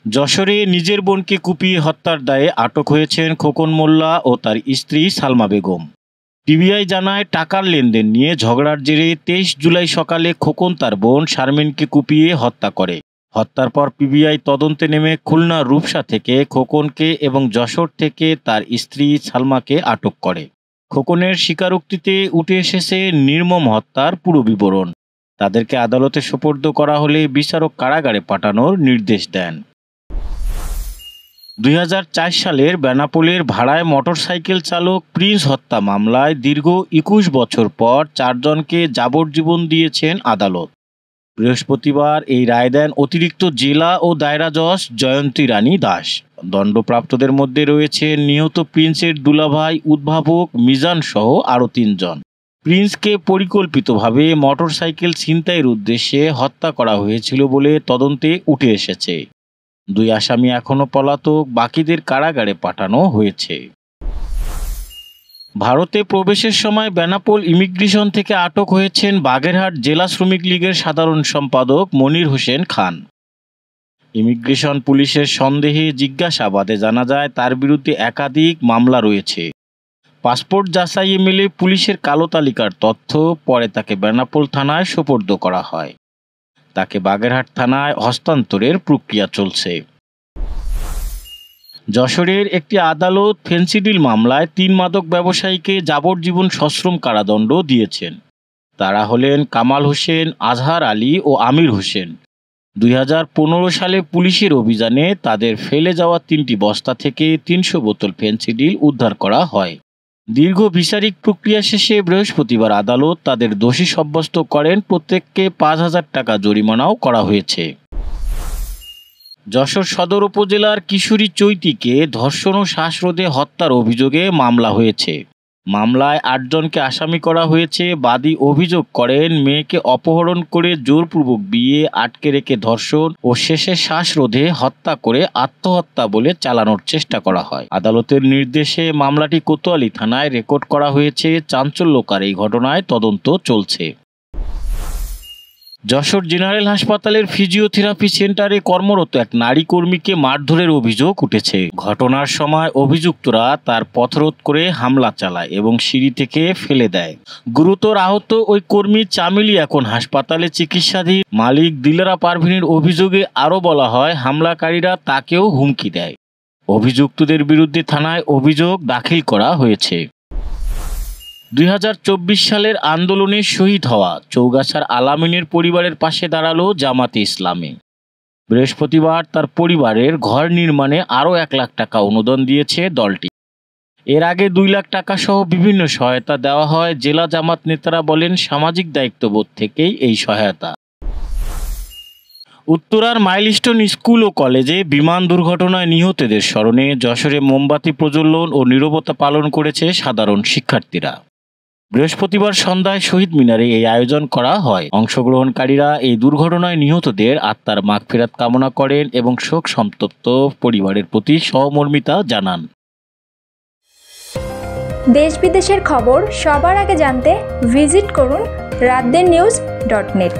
যশোরে নিজের বোনকে কুপিয়ে হত্যার দায়ে আটক হয়েছেন খোকন মোল্লা ও তার স্ত্রী সালমা বেগম। পিবিআই জানায়, টাকার লেনদেন নিয়ে ঝগড়ার জেরে 23 জুলাই সকালে খোকন তার বোন শারমিনকে কুপিয়ে হত্যা করে। হত্যার পর পিবিআই তদন্তে নেমে খুলনার রূপসা থেকে খোকনকে এবং যশোর থেকে তার স্ত্রী সালমাকে আটক করে। খোকনের স্বীকারোক্তিতে উঠে এসেছে নির্মম হত্যার পুরো বিবরণ। তাদেরকে আদালতে সোপর্দ করা হলে বিচারক কারাগারে পাঠানোর নির্দেশ দেন। 2004 সালের বেনাপোলের ভাড়ায় মোটরসাইকেল চালক প্রিন্স হত্যা মামলায় দীর্ঘ 21 বছর পর 4 জনকে যাবজ্জীবন দিয়েছেন আদালত। বৃহস্পতিবার এই রায় দেন অতিরিক্ত জেলা ও দায়রা জজ জয়ন্তী রানী দাস। দণ্ডপ্রাপ্তদের মধ্যে রয়েছে নিহত প্রিন্সের দুলাভাই উদ্ভাবক মিজান সহ আরও 3 জন। প্রিন্সকে পরিকল্পিতভাবে মোটরসাইকেল ছিনতাইয়ের উদ্দেশ্যে হত্যা করা হয়েছিল বলে তদন্তে উঠে এসেছে। 2 আসামি এখনও পলাতক, বাকিদের কারাগারে পাঠানো হয়েছে। ভারতে প্রবেশের সময় বেনাপোল ইমিগ্রেশন থেকে আটক হয়েছেন বাগেরহাট জেলা শ্রমিক লীগের সাধারণ সম্পাদক মনির হোসেন খান। ইমিগ্রেশন পুলিশের সন্দেহে জিজ্ঞাসাবাদে জানা যায় তার বিরুদ্ধে একাধিক মামলা রয়েছে। পাসপোর্ট যাচাইয়ে মেলে পুলিশের কালো তালিকার তথ্য, পরে তাকে বেনাপোল থানায় সোপর্দ করা হয়। তাকে বাগেরহাট থানায় হস্তান্তরের প্রক্রিয়া চলছে। যশোরের একটি আদালত ফেন্সিডিল মামলায় 3 মাদক ব্যবসায়ীকে যাবজ্জীবন সশ্রম কারাদণ্ড দিয়েছেন। তারা হলেন কামাল হোসেন, আজহার আলী ও আমির হোসেন। 2015 সালে পুলিশের অভিযানে তাদের ফেলে যাওয়া 3টি বস্তা থেকে 300 বোতল ফেন্সিডিল উদ্ধার করা হয়। দীর্ঘ বিচারিক প্রক্রিয়া শেষে বৃহস্পতিবার আদালত তাদের দোষী সাব্যস্ত করেন। প্রত্যেককে 5,000 টাকা জরিমানাও করা হয়েছে। যশোর সদর উপজেলার কিশোরী চৈতিকে ধর্ষণ ও শ্বাসরোধে হত্যার অভিযোগে মামলা হয়েছে। মামলায় 8 জনকে আসামি করা হয়েছে। বাদী অভিযোগ করেন, মেয়েকে অপহরণ করে জোরপূর্বক বিয়ে, আটকে রেখে ধর্ষণ ও শেষে শ্বাসরোধে হত্যা করে আত্মহত্যা বলে চালানোর চেষ্টা করা হয়। আদালতের নির্দেশে মামলাটি কোতোয়ালি থানায় রেকর্ড করা হয়েছে। চাঞ্চল্যকর এই ঘটনায় তদন্ত চলছে। যশোর জেনারেল হাসপাতালের ফিজিওথেরাপি সেন্টারে কর্মরত এক নারী কর্মীকে মারধরের অভিযোগ উঠেছে। ঘটনার সময় অভিযুক্তরা তার পথরোধ করে হামলা চালায় এবং সিঁড়ি থেকে ফেলে দেয়। গুরুতর আহত ওই কর্মী চামেলি এখন হাসপাতালে চিকিৎসাধীন। মালিক দিলারা পারভিনের অভিযোগে আরও বলা হয়, হামলাকারীরা তাকেও হুমকি দেয়। অভিযুক্তদের বিরুদ্ধে থানায় অভিযোগ দাখিল করা হয়েছে। 2024 সালের আন্দোলনে শহীদ হওয়া চৌগাছার আলামিনের পরিবারের পাশে দাঁড়ালো জামাতে ইসলামী। বৃহস্পতিবার তার পরিবারের ঘর নির্মাণে আরও 1 লাখ টাকা অনুদান দিয়েছে দলটি। এর আগে 2 লাখ টাকা সহ বিভিন্ন সহায়তা দেওয়া হয়। জেলা জামাত নেতারা বলেন, সামাজিক দায়িত্ববোধ থেকেই এই সহায়তা। উত্তরার মাইলস্টোন স্কুল ও কলেজে বিমান দুর্ঘটনায় নিহতদের স্মরণে যশোরে মোমবাতি প্রজ্বলন ও নীরবতা পালন করেছে সাধারণ শিক্ষার্থীরা। বৃহস্পতিবার সন্ধ্যায় শহীদ মিনারে এই আয়োজন করা হয়। অংশগ্রহণকারীরা এই দুর্ঘটনায় নিহতদের আত্মার মাগফিরাত কামনা করেন এবং শোক সন্তপ্ত পরিবারের প্রতি সহমর্মিতা জানান। দেশ বিদেশের খবর সবার আগে জানতে ভিজিট করুন raddennews.net।